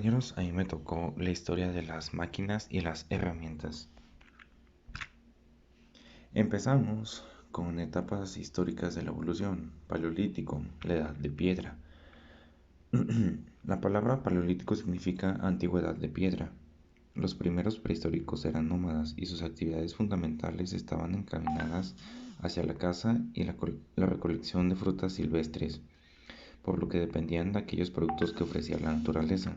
compañeros, a mí me tocó la historia de las máquinas y las herramientas. Empezamos con etapas históricas de la evolución: Paleolítico, la edad de piedra. La palabra paleolítico significa antigüedad de piedra. Los primeros prehistóricos eran nómadas y sus actividades fundamentales estaban encaminadas hacia la caza y la recolección de frutas silvestres, por lo que dependían de aquellos productos que ofrecía la naturaleza.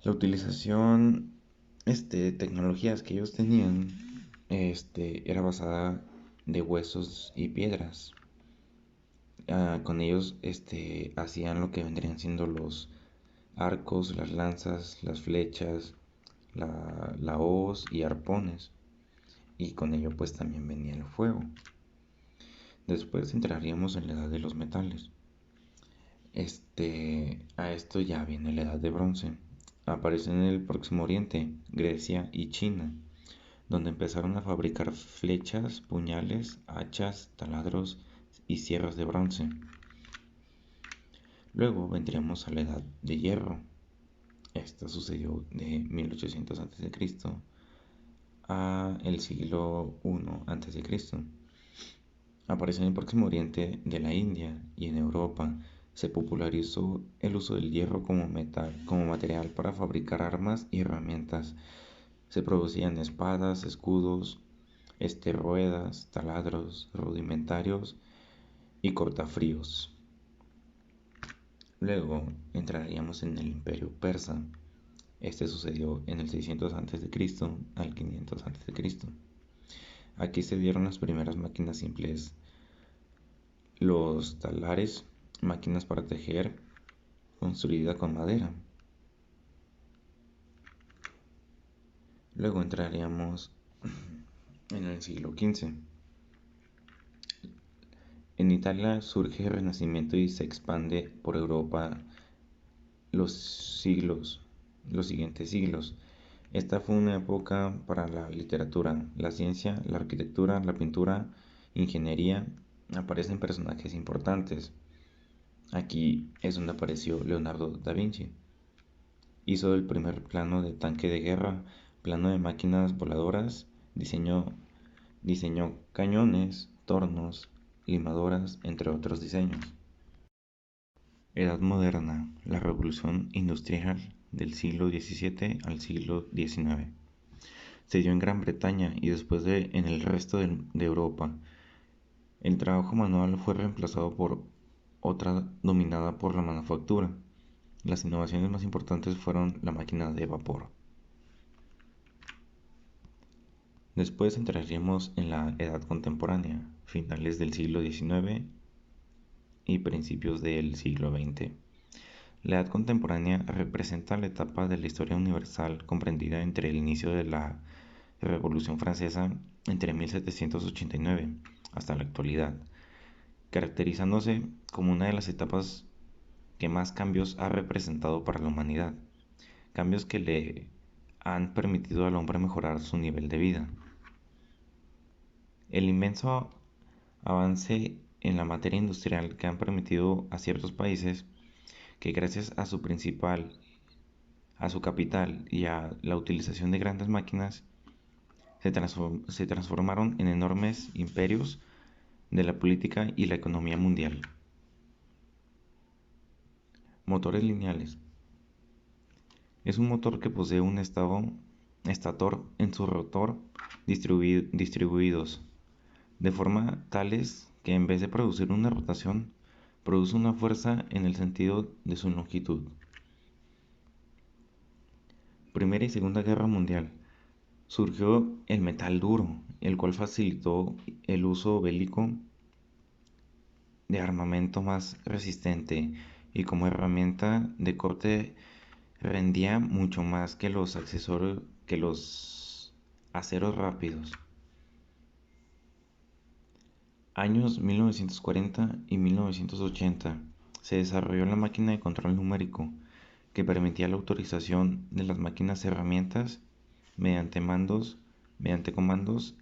La utilización de tecnologías que ellos tenían era basada de huesos y piedras. Con ellos hacían lo que vendrían siendo los arcos, las lanzas, las flechas, la hoz y arpones, y con ello pues también venía el fuego. Después entraríamos en la edad de los metales. A esto ya viene la edad de bronce. Aparece en el Próximo Oriente, Grecia y China, donde empezaron a fabricar flechas, puñales, hachas, taladros y sierras de bronce. Luego vendríamos a la edad de hierro. Esta sucedió de 1800 a.C. a el siglo I a.C. Aparece en el Próximo Oriente de la India y en Europa. Se popularizó el uso del hierro como material para fabricar armas y herramientas. Se producían espadas, escudos, ruedas, taladros rudimentarios y cortafríos. Luego entraríamos en el Imperio Persa. Este sucedió en el 600 a.C. al 500 a.C. Aquí se vieron las primeras máquinas simples, los talares, máquinas para tejer, construida con madera. Luego entraríamos en el siglo XV. En Italia surge el Renacimiento y se expande por Europa los siguientes siglos. Esta fue una época para la literatura, la ciencia, la arquitectura, la pintura, ingeniería. Aparecen personajes importantes. Aquí es donde apareció Leonardo da Vinci. Hizo el primer plano de tanque de guerra, plano de máquinas voladoras, diseñó cañones, tornos, limadoras, entre otros diseños. Edad moderna, la revolución industrial del siglo XVII al siglo XIX. Se dio en Gran Bretaña y después en el resto de Europa. El trabajo manual fue reemplazado por otra dominada por la manufactura. Las innovaciones más importantes fueron la máquina de vapor. Después entraríamos en la edad contemporánea, finales del siglo XIX y principios del siglo XX. La edad contemporánea representa la etapa de la historia universal comprendida entre el inicio de la Revolución Francesa entre 1789 hasta la actualidad, caracterizándose como una de las etapas que más cambios ha representado para la humanidad, cambios que le han permitido al hombre mejorar su nivel de vida. El inmenso avance en la materia industrial que han permitido a ciertos países que gracias a su capital y a la utilización de grandes máquinas se transformaron en enormes imperios de la política y la economía mundial. Motores lineales. Es un motor que posee un estator en su rotor distribuidos de forma tales que en vez de producir una rotación, produce una fuerza en el sentido de su longitud. Primera y Segunda Guerra Mundial. Surgió el metal duro, el cual facilitó el uso bélico de armamento más resistente y como herramienta de corte rendía mucho más que los aceros rápidos. Años 1940 y 1980 se desarrolló la máquina de control numérico, que permitía la autorización de las máquinas herramientas mediante comandos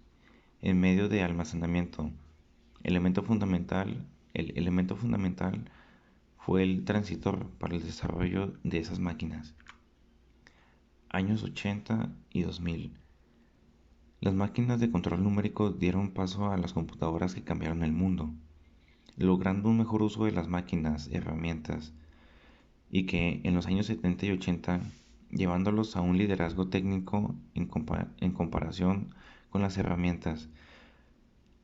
en medio de almacenamiento, elemento fundamental el elemento fundamental fue el transitor para el desarrollo de esas máquinas. Años 80 y 2000. Las máquinas de control numérico dieron paso a las computadoras que cambiaron el mundo, logrando un mejor uso de las máquinas, herramientas, y que en los años 70 y 80, llevándolos a un liderazgo técnico en comparación con las herramientas.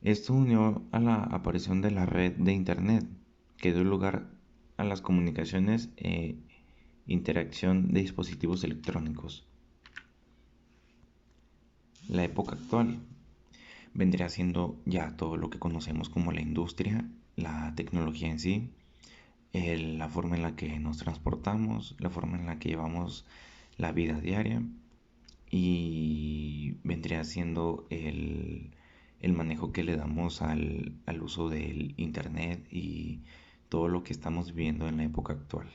Esto unió a la aparición de la red de Internet, que dio lugar a las comunicaciones e interacción de dispositivos electrónicos. La época actual vendría siendo ya todo lo que conocemos como la industria, la tecnología en sí, la forma en la que nos transportamos, la forma en la que llevamos la vida diaria, y vendría siendo el manejo que le damos al uso del internet y todo lo que estamos viviendo en la época actual.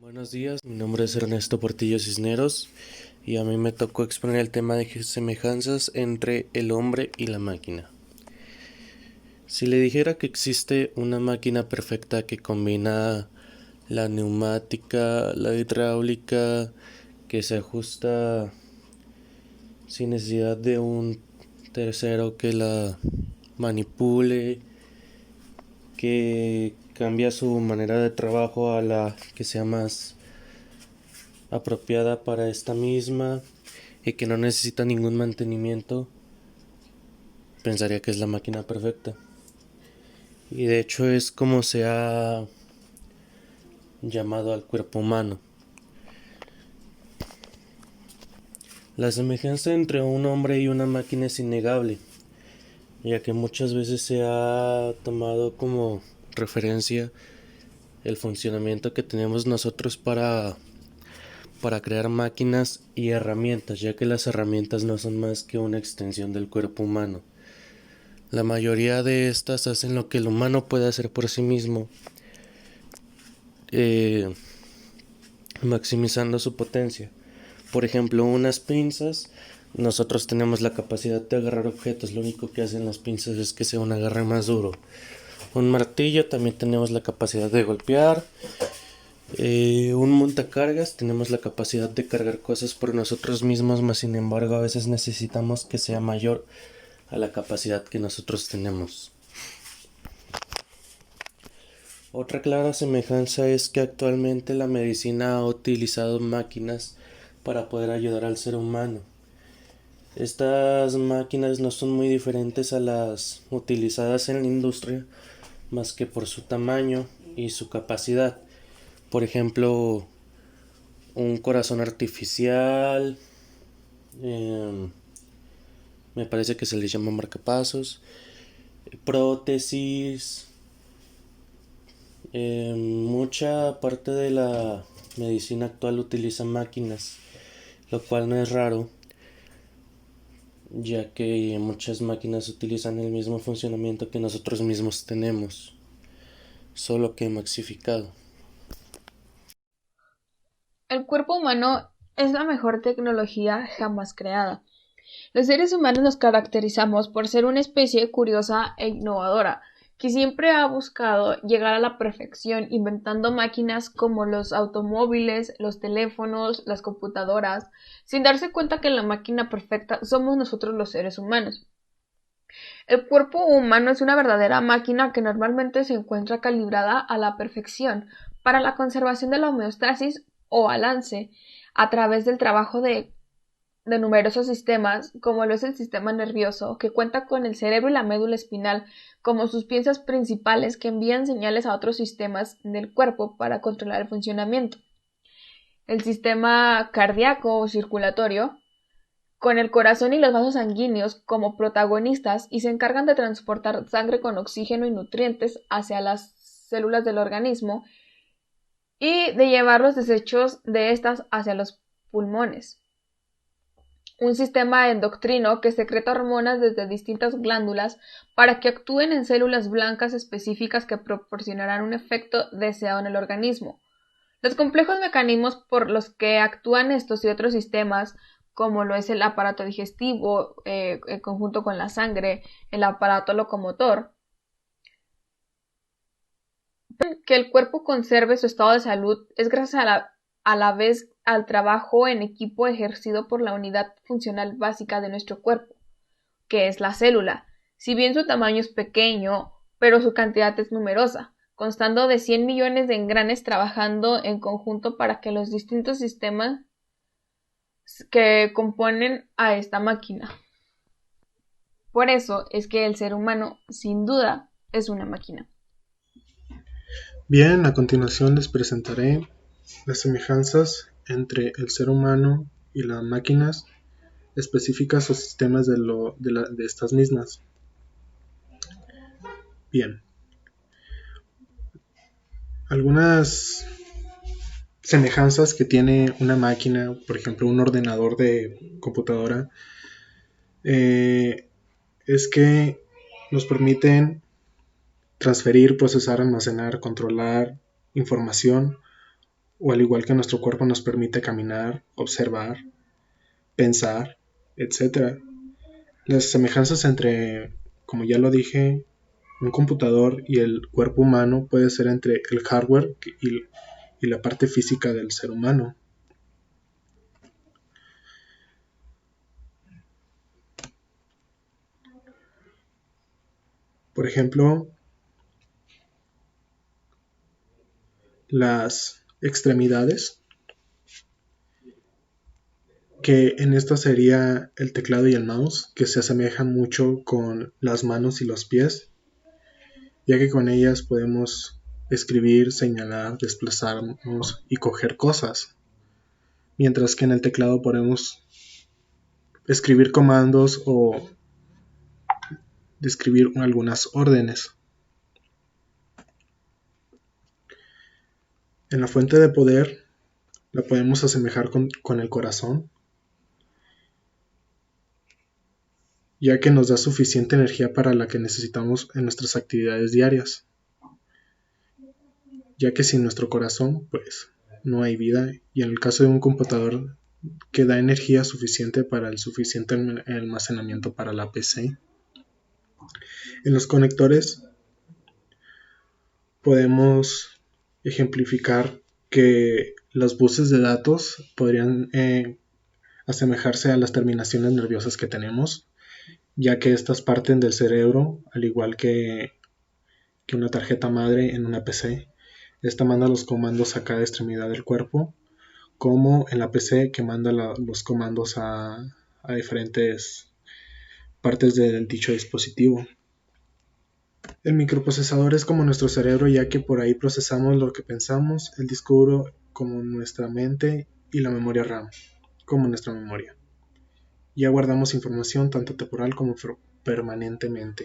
Buenos días, mi nombre es Ernesto Portillo Cisneros y a mí me tocó exponer el tema de semejanzas entre el hombre y la máquina. Si le dijera que existe una máquina perfecta que combina la neumática, la hidráulica, que se ajusta sin necesidad de un tercero que la manipule, que cambia su manera de trabajo a la que sea más apropiada para esta misma y que no necesita ningún mantenimiento, pensaría que es la máquina perfecta. Y de hecho es como se ha llamado al cuerpo humano. La semejanza entre un hombre y una máquina es innegable, ya que muchas veces se ha tomado como referencia el funcionamiento que tenemos nosotros para crear máquinas y herramientas, ya que las herramientas no son más que una extensión del cuerpo humano. La mayoría de estas hacen lo que el humano puede hacer por sí mismo, maximizando su potencia. Por ejemplo, unas pinzas, nosotros tenemos la capacidad de agarrar objetos, lo único que hacen las pinzas es que sea un agarre más duro. Un martillo, también tenemos la capacidad de golpear. Un montacargas, tenemos la capacidad de cargar cosas por nosotros mismos, mas sin embargo a veces necesitamos que sea mayor a la capacidad que nosotros tenemos. Otra clara semejanza es que actualmente la medicina ha utilizado máquinas para poder ayudar al ser humano. Estas máquinas no son muy diferentes a las utilizadas en la industria, más que por su tamaño y su capacidad. Por ejemplo, un corazón artificial, me parece que se les llama marcapasos, prótesis, mucha parte de la medicina actual utiliza máquinas, lo cual no es raro, ya que muchas máquinas utilizan el mismo funcionamiento que nosotros mismos tenemos, solo que maxificado. El cuerpo humano es la mejor tecnología jamás creada. Los seres humanos nos caracterizamos por ser una especie curiosa e innovadora, que siempre ha buscado llegar a la perfección inventando máquinas como los automóviles, los teléfonos, las computadoras, sin darse cuenta que la máquina perfecta somos nosotros los seres humanos. El cuerpo humano es una verdadera máquina que normalmente se encuentra calibrada a la perfección para la conservación de la homeostasis o balance a través del trabajo de numerosos sistemas, como lo es el sistema nervioso, que cuenta con el cerebro y la médula espinal como sus piezas principales que envían señales a otros sistemas del cuerpo para controlar el funcionamiento. El sistema cardíaco o circulatorio, con el corazón y los vasos sanguíneos como protagonistas y se encargan de transportar sangre con oxígeno y nutrientes hacia las células del organismo y de llevar los desechos de estas hacia los pulmones. Un sistema endocrino que secreta hormonas desde distintas glándulas para que actúen en células blancas específicas que proporcionarán un efecto deseado en el organismo. Los complejos mecanismos por los que actúan estos y otros sistemas, como lo es el aparato digestivo, en conjunto con la sangre, el aparato locomotor, Que el cuerpo conserve su estado de salud es gracias a la vez al trabajo en equipo ejercido por la unidad funcional básica de nuestro cuerpo, que es la célula. Si bien su tamaño es pequeño, pero su cantidad es numerosa, constando de 100 millones de engranes trabajando en conjunto para que los distintos sistemas que componen a esta máquina. Por eso es que el ser humano, sin duda, es una máquina. Bien, a continuación les presentaré las semejanzas entre el ser humano y las máquinas específicas o sistemas de estas mismas. Bien, algunas semejanzas que tiene una máquina, por ejemplo un ordenador de computadora, es que nos permiten transferir, procesar, almacenar, controlar información, o al igual que nuestro cuerpo nos permite caminar, observar, pensar, etc. Las semejanzas entre, como ya lo dije, un computador y el cuerpo humano puede ser entre el hardware y la parte física del ser humano. Por ejemplo, las extremidades, que en esta sería el teclado y el mouse, que se asemejan mucho con las manos y los pies, ya que con ellas podemos escribir, señalar, desplazarnos y coger cosas, mientras que en el teclado podemos escribir comandos o describir algunas órdenes. En la fuente de poder la podemos asemejar con el corazón, ya que nos da suficiente energía para la que necesitamos en nuestras actividades diarias, ya que sin nuestro corazón pues no hay vida, y en el caso de un computador que da energía suficiente para el suficiente almacenamiento para la PC. En los conectores podemos ejemplificar que los buses de datos podrían asemejarse a las terminaciones nerviosas que tenemos, ya que estas parten del cerebro, al igual que una tarjeta madre en una PC. Esta manda los comandos a cada extremidad del cuerpo, como en la PC que manda los comandos a diferentes partes del dicho dispositivo. El microprocesador es como nuestro cerebro, ya que por ahí procesamos lo que pensamos, el disco duro como nuestra mente y la memoria RAM como nuestra memoria. Ya guardamos información tanto temporal como permanentemente.